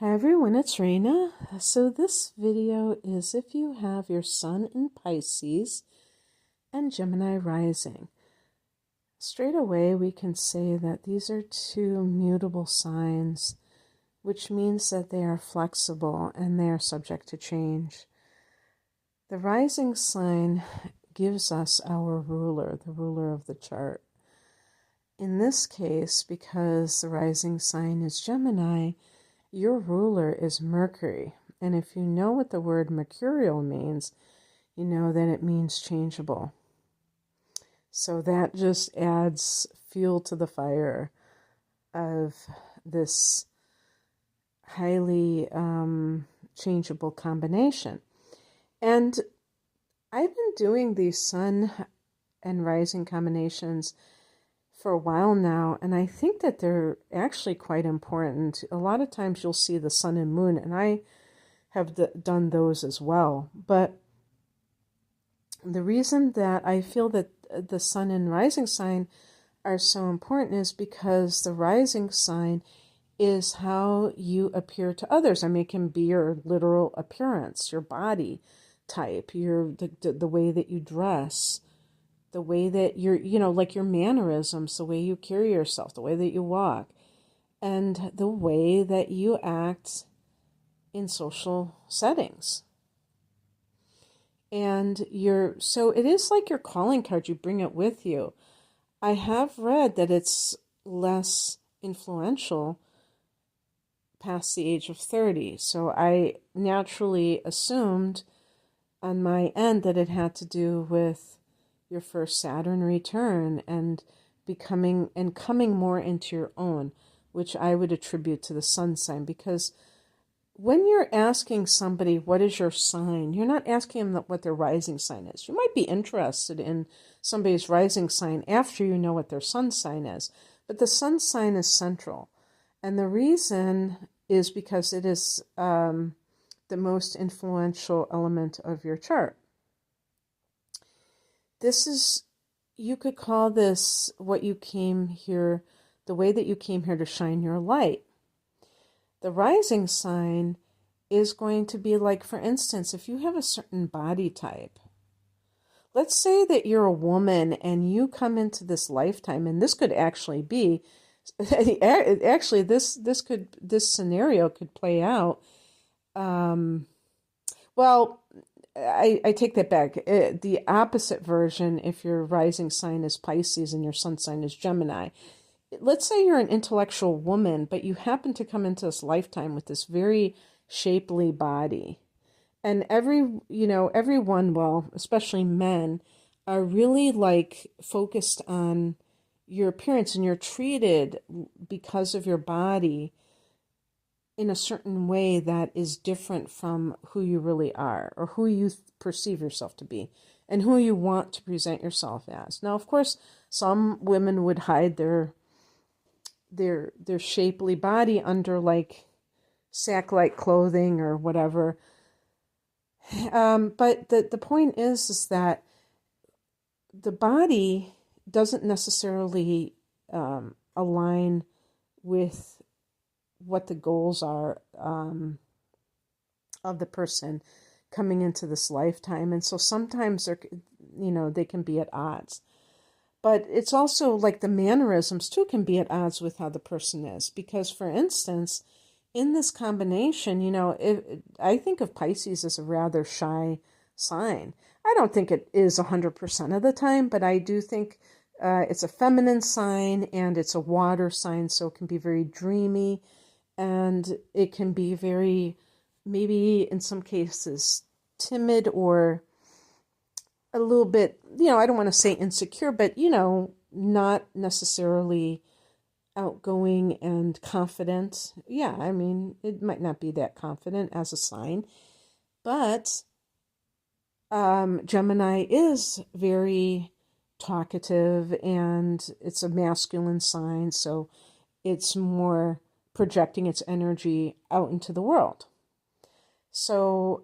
Hi everyone, it's Raina. So this video is if you have your Sun in Pisces and Gemini Rising. Straight away we can say that these are two mutable signs, which means that they are flexible and they are subject to change. The rising sign gives us our ruler, the ruler of the chart. In this case, because the rising sign is Gemini, your ruler is Mercury. And if you know what the word mercurial means, you know that it means changeable. So that just adds fuel to the fire of this highly changeable combination. And I've been doing these sun and rising combinations for a while now, and I think that they're actually quite important. A lot of times you'll see the sun and moon, and I have done those as well. But the reason that I feel that the sun and rising sign are so important is because the rising sign is how you appear to others. I mean, it can be your literal appearance, your body type, the way that you dress, the way that like your mannerisms, the way you carry yourself, the way that you walk, and the way that you act in social settings. And so it is like your calling card, you bring it with you. I have read that it's less influential past the age of 30. So I naturally assumed on my end that it had to do with your first Saturn return and coming more into your own, which I would attribute to the sun sign. Because when you're asking somebody what is your sign, you're not asking them what their rising sign is. You might be interested in somebody's rising sign after you know what their sun sign is, but the sun sign is central. And the reason is because it is the most influential element of your chart. You could call this what you came here, the way that you came here to shine your light. The rising sign is going to be like, for instance, if you have a certain body type, let's say that you're a woman and you come into this lifetime, and this could actually be, actually this scenario could play out. Well, I take that back. The opposite version, if your rising sign is Pisces and your sun sign is Gemini. Let's say you're an intellectual woman, but you happen to come into this lifetime with this very shapely body. And everyone, well, especially men, are really like focused on your appearance, and you're treated because of your body in a certain way that is different from who you really are, or who you perceive yourself to be, and who you want to present yourself as. Now, of course, some women would hide their shapely body under like sack-like clothing or whatever. But the point is that the body doesn't necessarily align with what the goals are of the person coming into this lifetime. And so sometimes they can be at odds. But it's also like the mannerisms too can be at odds with how the person is. Because, for instance, in this combination, I think of Pisces as a rather shy sign. I don't think it is 100% of the time, but I do think it's a feminine sign and it's a water sign, so it can be very dreamy, and it can be very, maybe in some cases, timid, or a little bit, I don't want to say insecure, but, not necessarily outgoing and confident. Yeah, I mean, it might not be that confident as a sign, but Gemini is very talkative, and it's a masculine sign, so it's more projecting its energy out into the world. So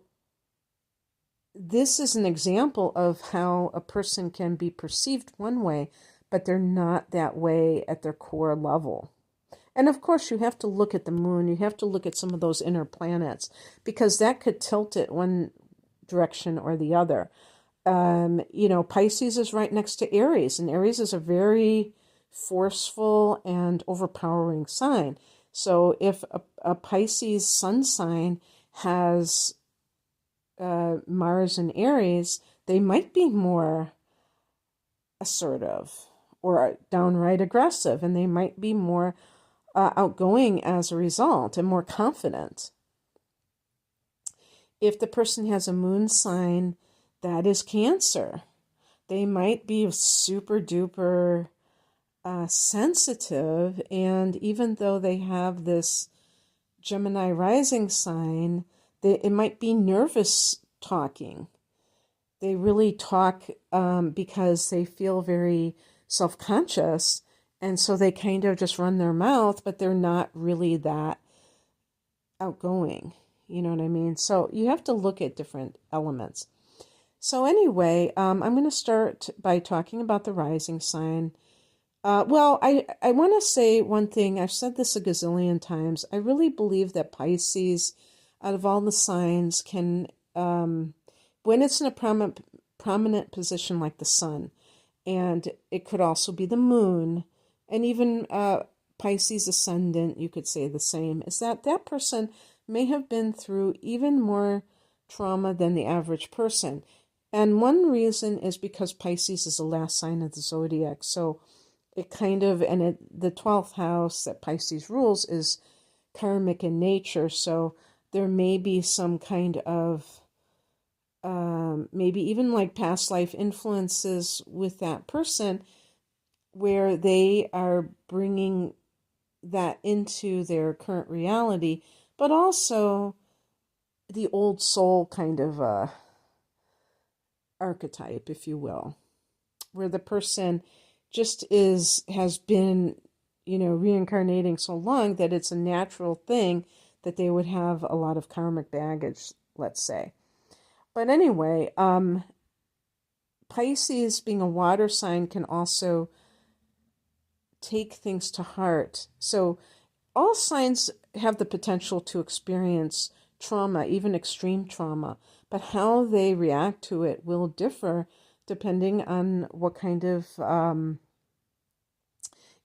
this is an example of how a person can be perceived one way, but they're not that way at their core level. And of course, you have to look at the moon. You have to look at some of those inner planets because that could tilt it one direction or the other. Pisces is right next to Aries, and Aries is a very forceful and overpowering sign. So if a Pisces sun sign has Mars and Aries, they might be more assertive or downright aggressive, and they might be more outgoing as a result and more confident. If the person has a moon sign that is Cancer, they might be super duper sensitive, and even though they have this Gemini rising sign, it might be nervous talking. They really talk because they feel very self-conscious, and so they kind of just run their mouth, but they're not really that outgoing. You know what I mean? So you have to look at different elements. So anyway, I'm going to start by talking about the rising sign. I want to say one thing. I've said this a gazillion times. I really believe that Pisces, out of all the signs, can, when it's in a prominent position like the sun, and it could also be the moon, and even Pisces ascendant, you could say the same, is that person may have been through even more trauma than the average person. And one reason is because Pisces is the last sign of the zodiac. So it kind of, the 12th house that Pisces rules is karmic in nature. So there may be some kind of, maybe even like past life influences with that person where they are bringing that into their current reality, but also the old soul kind of archetype, if you will, where the person just has been, reincarnating so long that it's a natural thing that they would have a lot of karmic baggage, let's say. But anyway, Pisces, being a water sign, can also take things to heart. So all signs have the potential to experience trauma, even extreme trauma, but how they react to it will differ depending on what kind of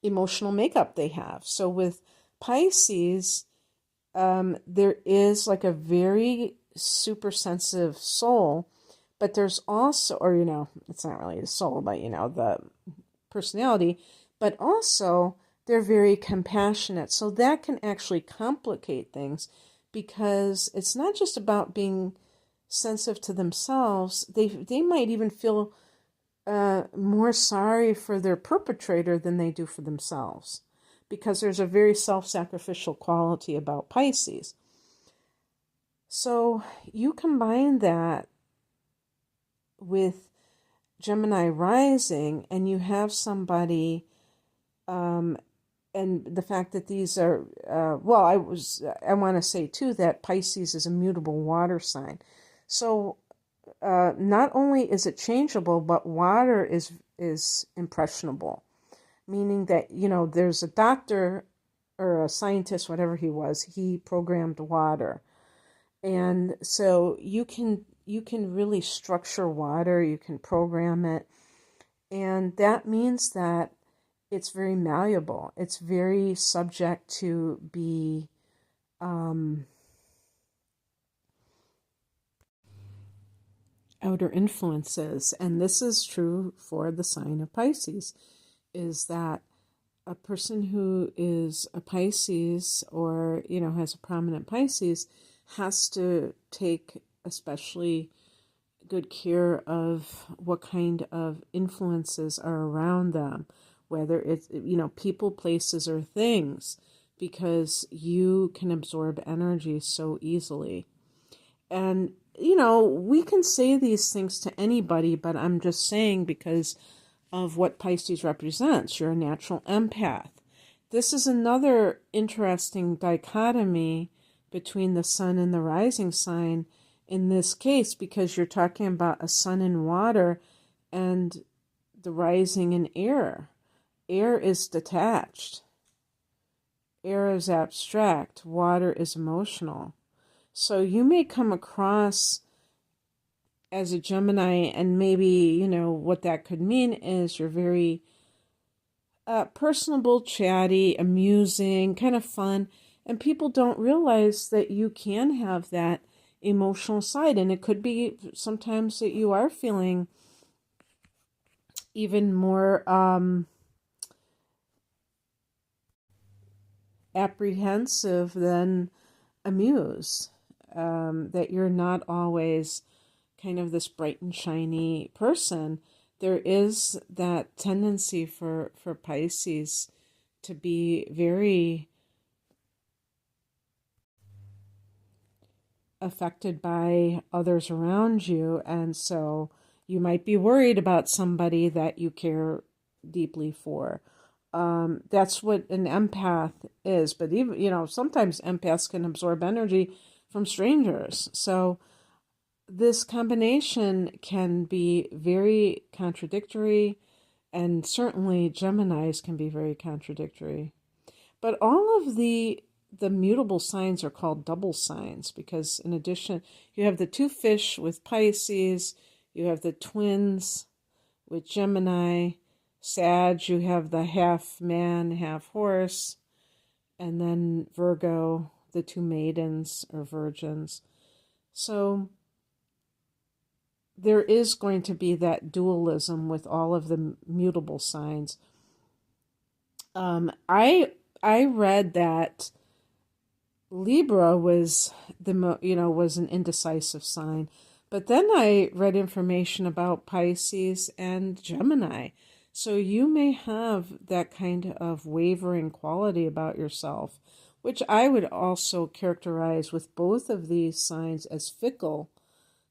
emotional makeup they have. So with Pisces, there is like a very super sensitive soul, but there's also, it's not really the soul, but the personality, but also they're very compassionate. So that can actually complicate things because it's not just about being sensitive to themselves. They might even feel more sorry for their perpetrator than they do for themselves, because there's a very self-sacrificial quality about Pisces. So you combine that with Gemini rising, and you have somebody, and the fact that these are, I want to say too that Pisces is a mutable water sign. So not only is it changeable, but water is impressionable, meaning that, there's a doctor or a scientist, whatever he was, he programmed water. And so you can really structure water, you can program it, and that means that it's very malleable. It's very subject to be outer influences. And this is true for the sign of Pisces, is that a person who is a Pisces or, has a prominent Pisces has to take especially good care of what kind of influences are around them, whether it's, people, places, or things, because you can absorb energy so easily. And, we can say these things to anybody, but I'm just saying because of what Pisces represents. You're a natural empath. This is another interesting dichotomy between the sun and the rising sign in this case, because you're talking about a sun in water and the rising in air. Air is detached. air is abstract, water is emotional. So you may come across as a Gemini, and maybe, what that could mean is you're very personable, chatty, amusing, kind of fun, and people don't realize that you can have that emotional side. And it could be sometimes that you are feeling even more apprehensive than amused, that you're not always kind of this bright and shiny person. There is that tendency for Pisces to be very affected by others around you, and so you might be worried about somebody that you care deeply for. That's what an empath is. But even, sometimes empaths can absorb energy from strangers. So this combination can be very contradictory, and certainly Geminis can be very contradictory. But all of the mutable signs are called double signs because, in addition, you have the two fish with Pisces, you have the twins with Gemini, Sag, you have the half man, half horse, and then Virgo, the two maidens or virgins. So there is going to be that dualism with all of the mutable signs. I read that Libra was was an indecisive sign, but then I read information about Pisces and Gemini. So you may have that kind of wavering quality about yourself, which I would also characterize with both of these signs as fickle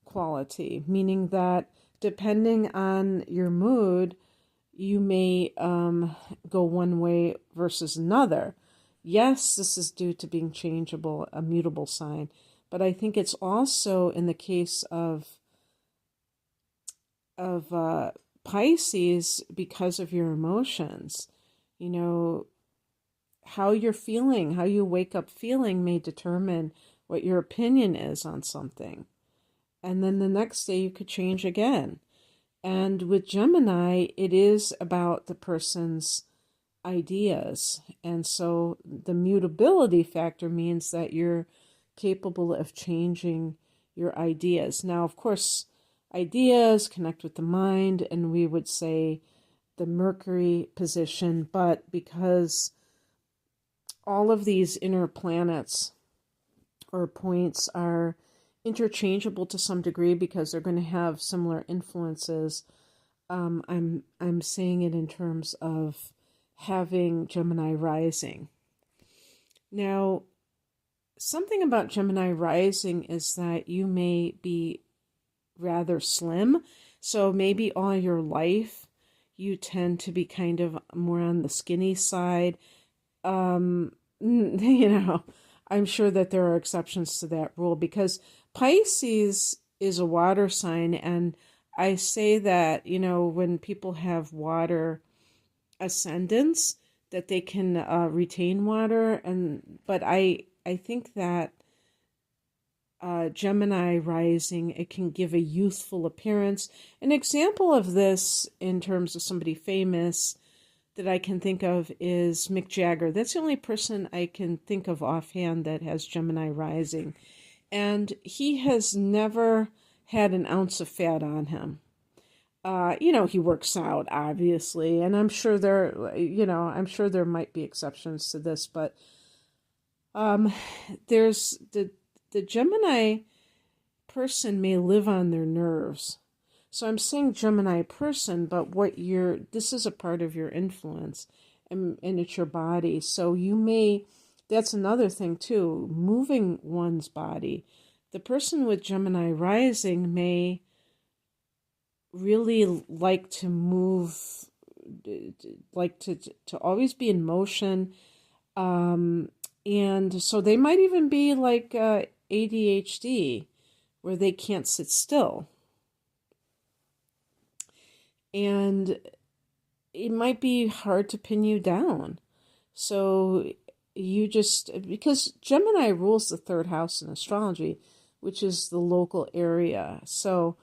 quality, meaning that depending on your mood, you may go one way versus another. Yes, this is due to being changeable, a mutable sign, but I think it's also in the case of Pisces because of your emotions. How you're feeling, how you wake up feeling may determine what your opinion is on something. And then the next day you could change again. And with Gemini, it is about the person's ideas. And so the mutability factor means that you're capable of changing your ideas. Now, of course, ideas connect with the mind, and we would say the Mercury position, but because all of these inner planets or points are interchangeable to some degree because they're going to have similar influences, I'm saying it in terms of having Gemini rising. Now, something about Gemini rising is that you may be rather slim. So maybe all your life you tend to be kind of more on the skinny side. I'm sure that there are exceptions to that rule because Pisces is a water sign, and I say that, when people have water ascendants, that they can retain water, but I think that Gemini rising, it can give a youthful appearance. An example of this in terms of somebody famous that I can think of is Mick Jagger. That's the only person I can think of offhand that has Gemini rising. And he has never had an ounce of fat on him. He works out, obviously, and I'm sure there might be exceptions to this, but there's the Gemini person may live on their nerves. So I'm saying Gemini person, but this is a part of your influence, and it's your body. So that's another thing too, moving one's body. The person with Gemini rising may really like to move, like to always be in motion. And so they might even be like ADHD, where they can't sit still. And it might be hard to pin you down. So you just, because Gemini rules the third house in astrology, which is the local area. So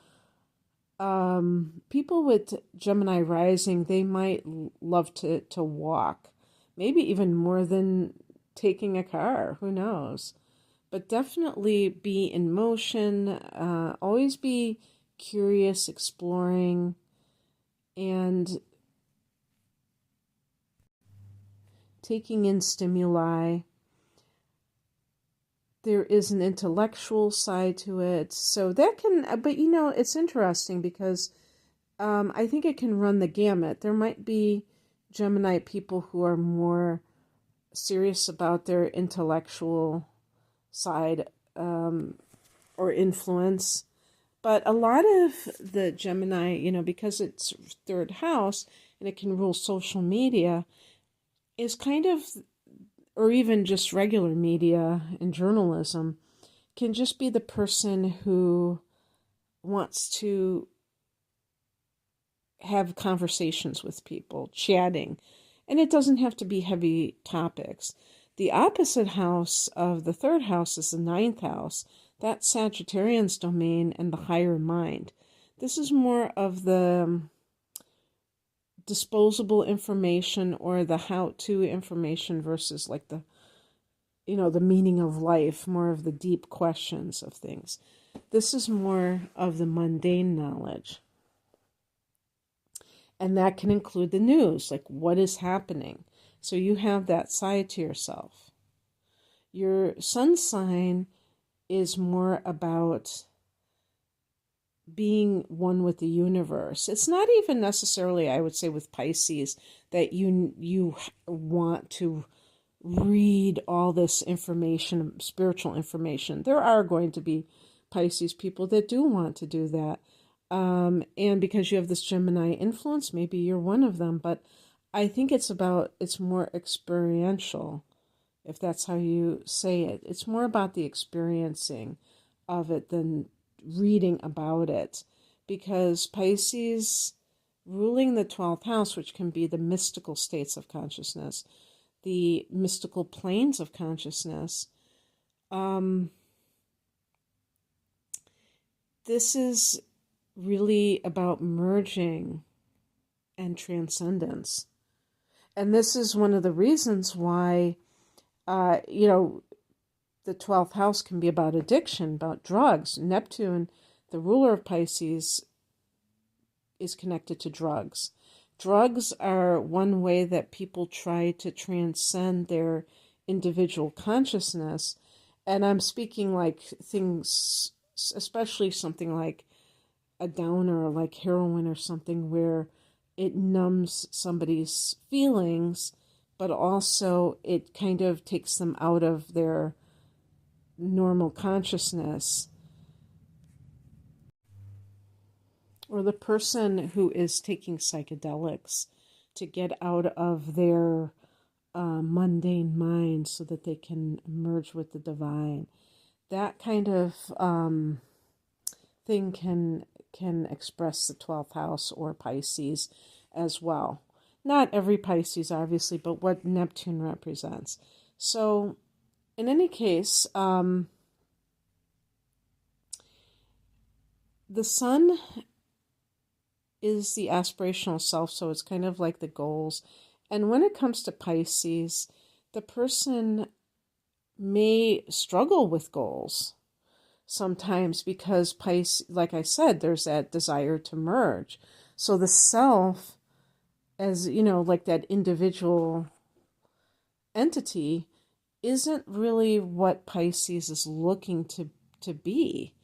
people with Gemini rising, they might love to walk, maybe even more than taking a car, who knows? But definitely be in motion, always be curious, exploring, and taking in stimuli. There is an intellectual side to it. So that can, but it's interesting because I think it can run the gamut. There might be Gemini people who are more serious about their intellectual side or influence. But a lot of the Gemini, because it's third house and it can rule social media, is kind of, or even just regular media and journalism, can just be the person who wants to have conversations with people, chatting. And it doesn't have to be heavy topics. The opposite house of the third house is the ninth house. That's Sagittarian's domain and the higher mind. This is more of the disposable information or the how-to information versus like the meaning of life, more of the deep questions of things. This is more of the mundane knowledge. And that can include the news, like what is happening. So you have that side to yourself. Your sun sign is more about being one with the universe. It's not even necessarily, I would say, with Pisces, that you want to read all this information, spiritual information. There are going to be Pisces people that do want to do that. And because you have this Gemini influence, maybe you're one of them. But I think it's more experiential, if that's how you say it. It's more about the experiencing of it than reading about it, because Pisces ruling the 12th house, which can be the mystical states of consciousness, the mystical planes of consciousness, this is really about merging and transcendence. And this is one of the reasons why, the 12th house can be about addiction, about drugs. Neptune, the ruler of Pisces, is connected to drugs. Drugs are one way that people try to transcend their individual consciousness. And I'm speaking like things, especially something like a downer, like heroin or something, where it numbs somebody's feelings, but also it kind of takes them out of their normal consciousness. Or the person who is taking psychedelics to get out of their mundane mind so that they can merge with the divine. That kind of thing can express the 12th house or Pisces as well. Not every Pisces, obviously, but what Neptune represents. So, in any case, the sun is the aspirational self, so it's kind of like the goals. And when it comes to Pisces, the person may struggle with goals sometimes because Pisces, like I said, there's that desire to merge. So the self, as like that individual entity, isn't really what Pisces is looking to be.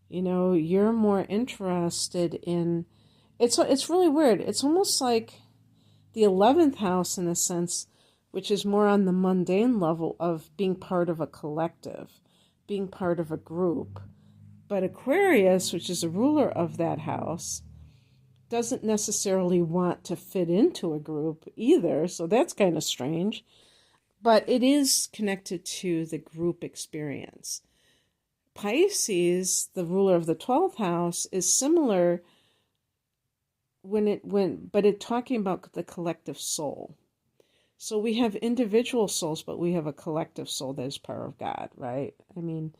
You're more interested in, it's really weird. It's almost like the 11th house in a sense, which is more on the mundane level of being part of a collective, being part of a group. But Aquarius, which is a ruler of that house, doesn't necessarily want to fit into a group either, so that's kind of strange. But it is connected to the group experience. Pisces, the ruler of the 12th house, is similar but it talking about the collective soul. So we have individual souls, but we have a collective soul that is part of God, right? I mean,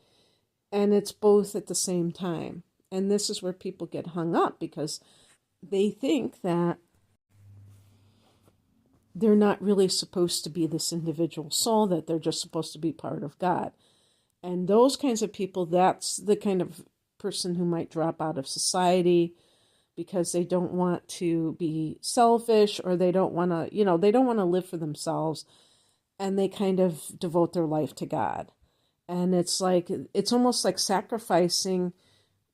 and it's both at the same time. And this is where people get hung up because they think that they're not really supposed to be this individual soul, that they're just supposed to be part of God. And those kinds of people, that's the kind of person who might drop out of society because they don't want to be selfish, or they don't want to, they don't want to live for themselves, and they kind of devote their life to God. And it's almost like sacrificing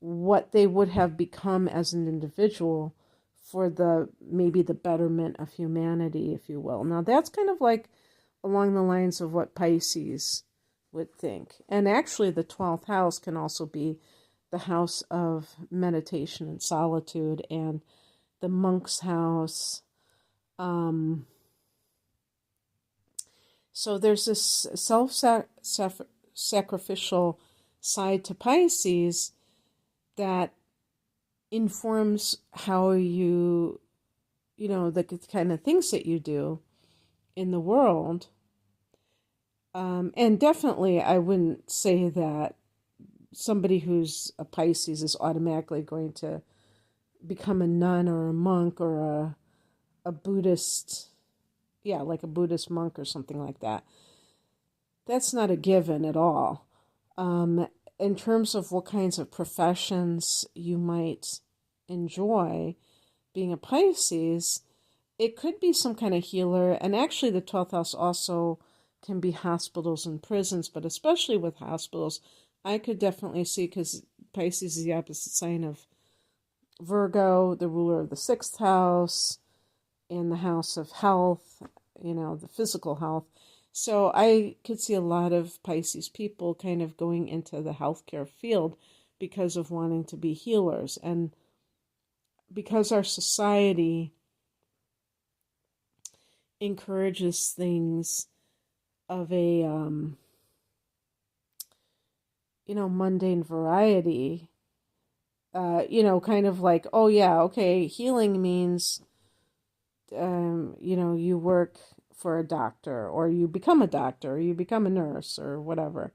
what they would have become as an individual for maybe the betterment of humanity, if you will. Now that's kind of like along the lines of what Pisces would think. And actually the 12th house can also be the house of meditation and solitude, and the monk's house. So there's this self-sacrificial side to Pisces that informs how the kind of things that you do in the world. And definitely I wouldn't say that somebody who's a Pisces is automatically going to become a nun or a monk or a Buddhist, like a Buddhist monk or something like that. That's not a given at all. In terms of what kinds of professions you might enjoy being a Pisces, it could be some kind of healer. And actually the 12th house also can be hospitals and prisons, but especially with hospitals, I could definitely see, because Pisces is the opposite sign of Virgo, the ruler of the 6th house, in the house of health, the physical health. So I could see a lot of Pisces people kind of going into the healthcare field because of wanting to be healers. And because our society encourages things of a, mundane variety, kind of like, oh yeah, okay, healing means, you work for a doctor, or you become a doctor, or you become a nurse, or whatever.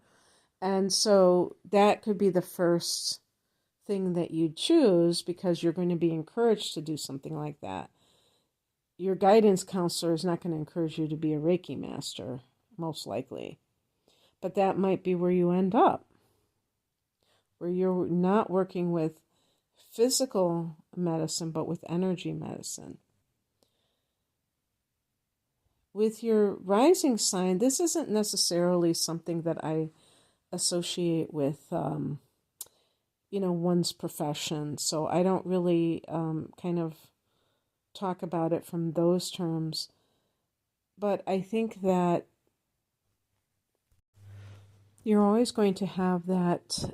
And so that could be the first thing that you choose because you're going to be encouraged to do something like that. Your guidance counselor is not going to encourage you to be a Reiki master, most likely. But that might be where you end up, where you're not working with physical medicine, but with energy medicine. With your rising sign, this isn't necessarily something that I associate with, one's profession. So I don't really kind of talk about it from those terms. But I think that you're always going to have that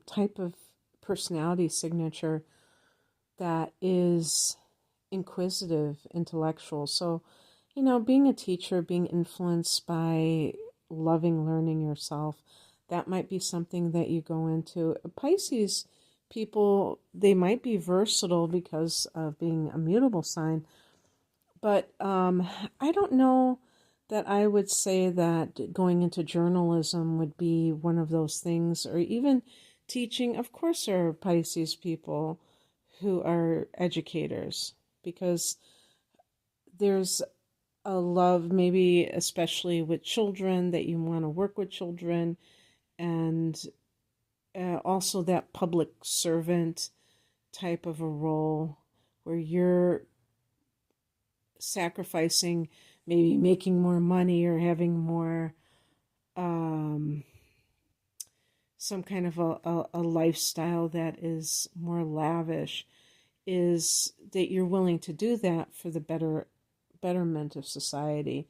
type of personality signature that is inquisitive, intellectual. So, being a teacher, being influenced by loving learning yourself, that might be something that you go into. Pisces people, they might be versatile because of being a mutable sign, but I don't know that I would say that going into journalism would be one of those things, or even teaching. Of course, there are Pisces people who are educators because there's a love, maybe especially with children, that you want to work with children, and also that public servant type of a role where you're sacrificing, maybe making more money or having more, some kind of a lifestyle that is more lavish, is that you're willing to do that for the betterment of society.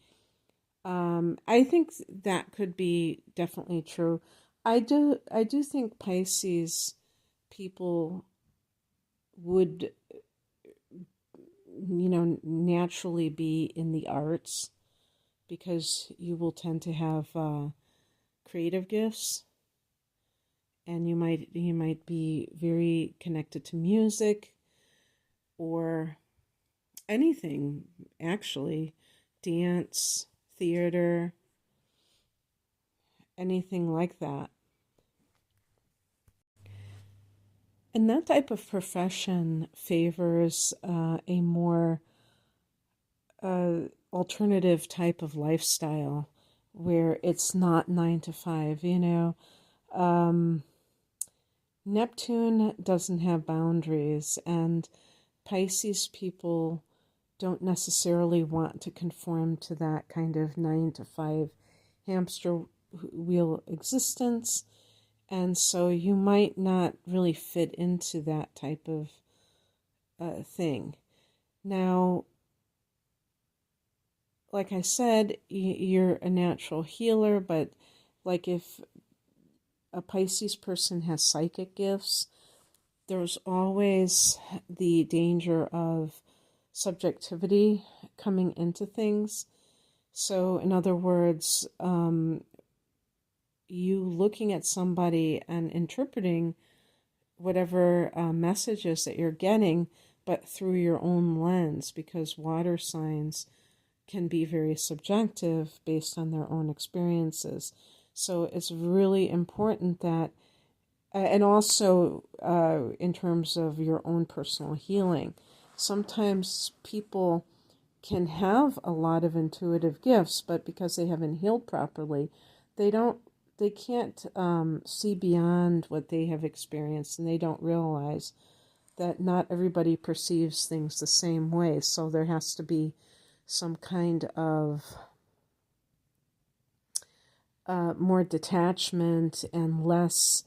I think that could be definitely true. I do think Pisces people would, naturally be in the arts because you will tend to have creative gifts, and you might be very connected to music or anything, actually, dance, theater, anything like that. And that type of profession favors a more alternative type of lifestyle where it's not 9 to 5, Neptune doesn't have boundaries, and Pisces people don't necessarily want to conform to that kind of 9 to 5 hamster wheel existence. And so you might not really fit into that type of thing. Now, like I said, you're a natural healer, but like if a Pisces person has psychic gifts, there's always the danger of subjectivity coming into things. So, in other words, you looking at somebody and interpreting whatever messages that you're getting, but through your own lens, because water signs can be very subjective based on their own experiences. So it's really important that, and also in terms of your own personal healing, sometimes people can have a lot of intuitive gifts, but because they haven't healed properly, they can't see beyond what they have experienced, and they don't realize that not everybody perceives things the same way. So there has to be some kind of more detachment and less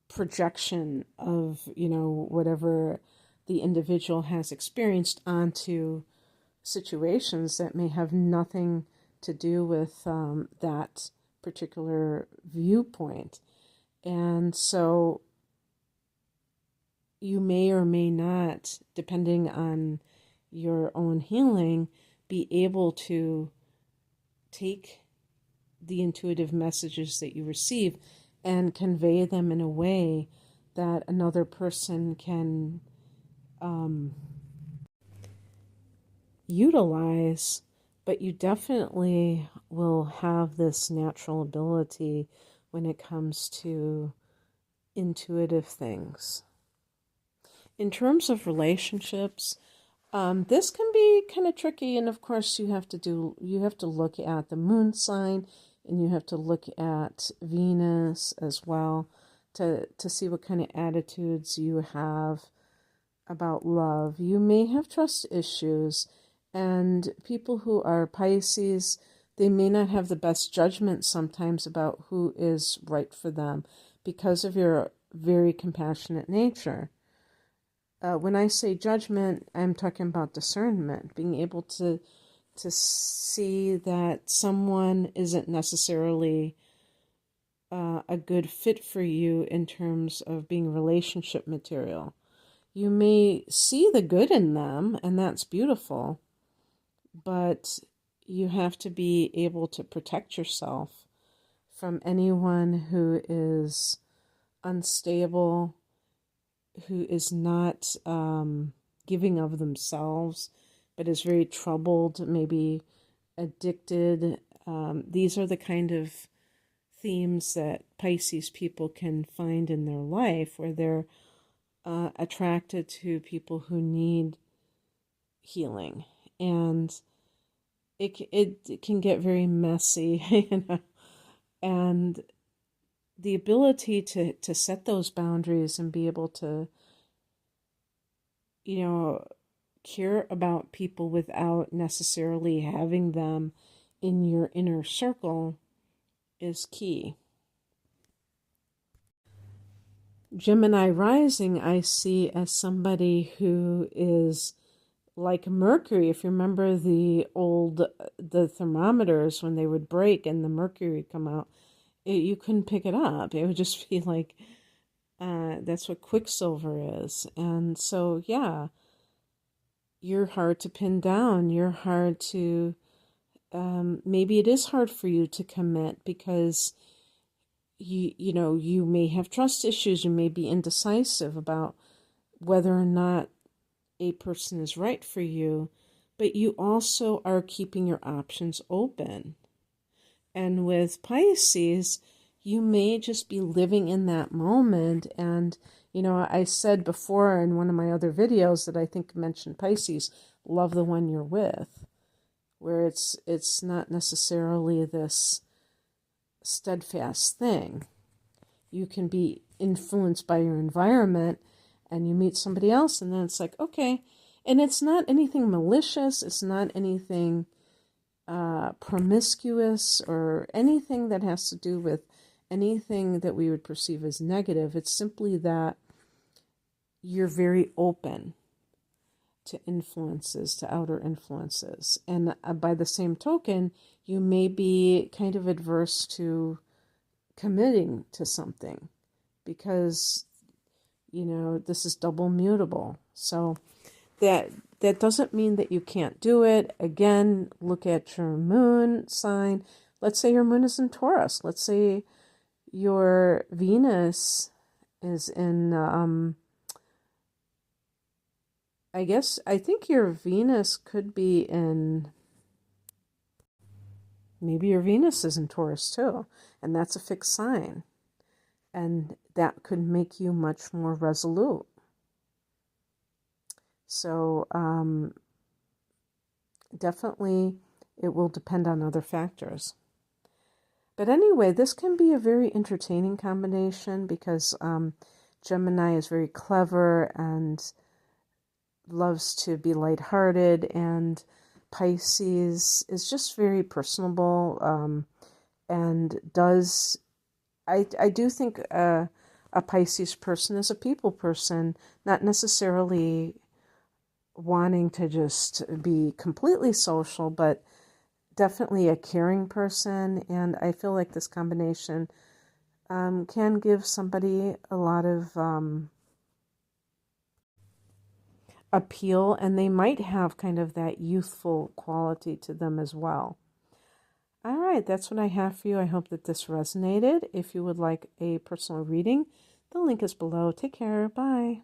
projection of, whatever the individual has experienced onto situations that may have nothing to do with that particular viewpoint. And so you may or may not, depending on your own healing, be able to take the intuitive messages that you receive and convey them in a way that another person can utilize, but you definitely will have this natural ability when it comes to intuitive things. In terms of relationships, this can be kind of tricky, and of course you have to look at the moon sign, and you have to look at Venus as well to see what kind of attitudes you have about love. You may have trust issues, and people who are Pisces, they may not have the best judgment sometimes about who is right for them because of your very compassionate nature. When I say judgment, I'm talking about discernment, being able to see that someone isn't necessarily a good fit for you in terms of being relationship material. You may see the good in them, and that's beautiful, but you have to be able to protect yourself from anyone who is unstable, who is not giving of themselves, but is very troubled, maybe addicted. These are the kind of themes that Pisces people can find in their life, where they're attracted to people who need healing. And it can get very messy, and the ability to set those boundaries and be able to, care about people without necessarily having them in your inner circle is key. Gemini Rising, I see as somebody who is like Mercury. If you remember the thermometers, when they would break and the mercury would come out, you couldn't pick it up. It would just be like, that's what Quicksilver is. And so, yeah, you're hard to pin down. You're hard to, maybe it is hard for you to commit because you may have trust issues. You may be indecisive about whether or not a person is right for you, but you also are keeping your options open. And with Pisces, you may just be living in that moment. And, you know, I said before in one of my other videos that I think mentioned Pisces, love the one you're with, where it's not necessarily this steadfast thing. You can be influenced by your environment, and you meet somebody else, and then it's like, okay. And it's not anything malicious. It's not anything promiscuous or anything that has to do with anything that we would perceive as negative. It's simply that you're very open to influences, to outer influences. And by the same token, you may be kind of adverse to committing to something because, you know, this is double mutable. So that doesn't mean that you can't do it. Again, look at your moon sign. Let's say your moon is in Taurus. Let's say your Venus is in, I think your Venus could be in, maybe your Venus is in Taurus too, and that's a fixed sign. And that could make you much more resolute. So definitely it will depend on other factors. But anyway, this can be a very entertaining combination because Gemini is very clever and loves to be lighthearted, and Pisces is just very personable and does, I do think a Pisces person is a people person, not necessarily wanting to just be completely social, but definitely a caring person. And I feel like this combination can give somebody a lot of appeal, and they might have kind of that youthful quality to them as well. All right, that's what I have for you. I hope that this resonated. If you would like a personal reading, the link is below. Take care. Bye.